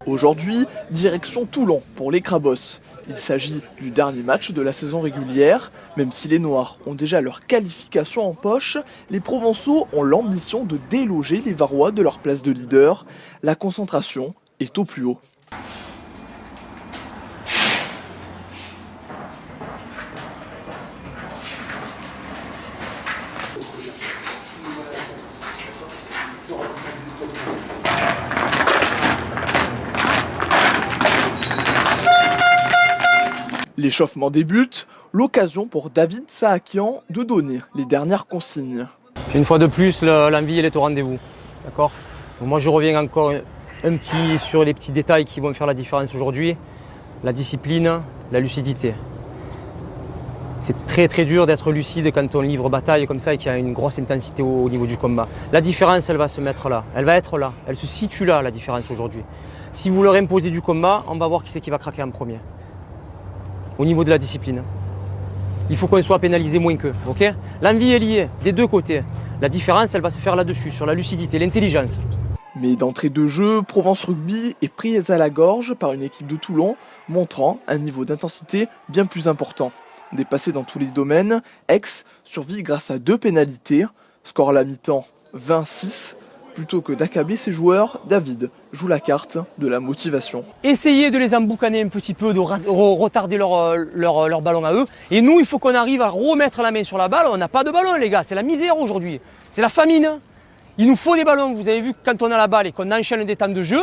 Aujourd'hui, direction Toulon pour les Crabos. Il s'agit du dernier match de la saison régulière. Même si les Noirs ont déjà leur qualification en poche, les Provençaux ont l'ambition de déloger les Varois de leur place de leader. La concentration est au plus haut. L'échauffement débute, l'occasion pour David Saakian de donner les dernières consignes. Une fois de plus, l'envie elle est au rendez-vous. D'accord ? Moi je reviens encore un petit sur les petits détails qui vont faire la différence aujourd'hui. La discipline, la lucidité. C'est très dur d'être lucide quand on livre bataille comme ça et qu'il y a une grosse intensité au niveau du combat. La différence, elle va se mettre là, elle va être là, elle se situe là, la différence aujourd'hui. Si vous leur imposez du combat, on va voir qui c'est qui va craquer en premier. Au niveau de la discipline. Il faut qu'on soit pénalisé moins qu'eux, ok ? L'envie est liée des deux côtés. La différence, elle va se faire là-dessus, sur la lucidité, l'intelligence. Mais d'entrée de jeu, Provence Rugby est prise à la gorge par une équipe de Toulon, montrant un niveau d'intensité bien plus important. Dépassé dans tous les domaines, Aix survit grâce à 2 pénalités. Score à la mi-temps 20-6. Plutôt que d'accabler ses joueurs, David joue la carte de la motivation. Essayez de les emboucaner un petit peu, de retarder leur ballon à eux. Et nous, il faut qu'on arrive à remettre la main sur la balle. On n'a pas de ballon, les gars, c'est la misère aujourd'hui. C'est la famine. Il nous faut des ballons. Vous avez vu que quand on a la balle et qu'on enchaîne des temps de jeu,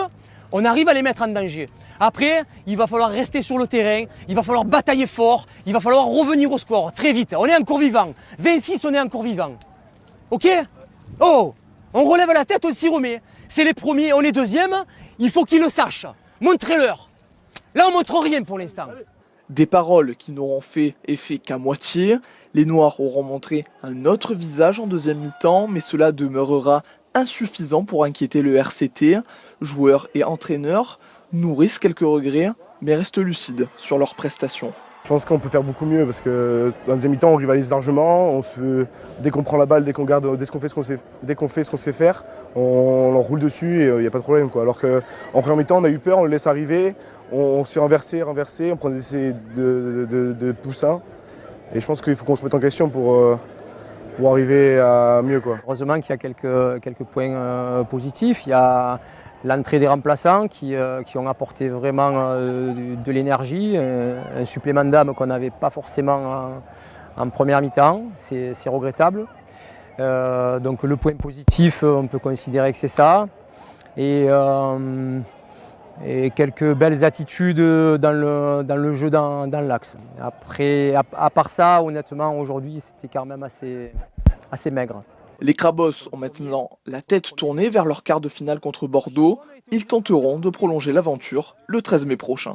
on arrive à les mettre en danger. Après, il va falloir rester sur le terrain, il va falloir batailler fort, il va falloir revenir au score très vite. On est encore vivant. 26, on est encore vivant. Ok ? Oh ! On relève la tête, on s'y remet. C'est les premiers, on est deuxième, il faut qu'ils le sachent. Montrez-leur. Là, on montre rien pour l'instant. Des paroles qui n'auront fait effet qu'à moitié. Les Noirs auront montré un autre visage en deuxième mi-temps, mais cela demeurera insuffisant pour inquiéter le RCT. Joueurs et entraîneurs nourrissent quelques regrets, mais restent lucides sur leurs prestations. Je pense qu'on peut faire beaucoup mieux parce que dans le deuxième mi-temps on rivalise largement, dès qu'on prend la balle, dès qu'on fait ce qu'on sait faire, on roule dessus et il n'y a pas de problème, quoi. Alors qu'en première mi-temps on a eu peur, on le laisse arriver, on se fait renverser, on prend des essais de poussins. Et je pense qu'il faut qu'on se mette en question pour arriver à mieux, quoi. Heureusement qu'il y a quelques points positifs. Il y a l'entrée des remplaçants qui ont apporté vraiment de l'énergie, un supplément d'âme qu'on n'avait pas forcément en première mi-temps, c'est regrettable. Donc le point positif, on peut considérer que c'est ça. Et quelques belles attitudes dans le jeu dans l'axe. Après, à part ça, honnêtement, aujourd'hui, c'était quand même assez maigre. Les Crabos ont maintenant la tête tournée vers leur quart de finale contre Bordeaux. Ils tenteront de prolonger l'aventure le 13 mai prochain.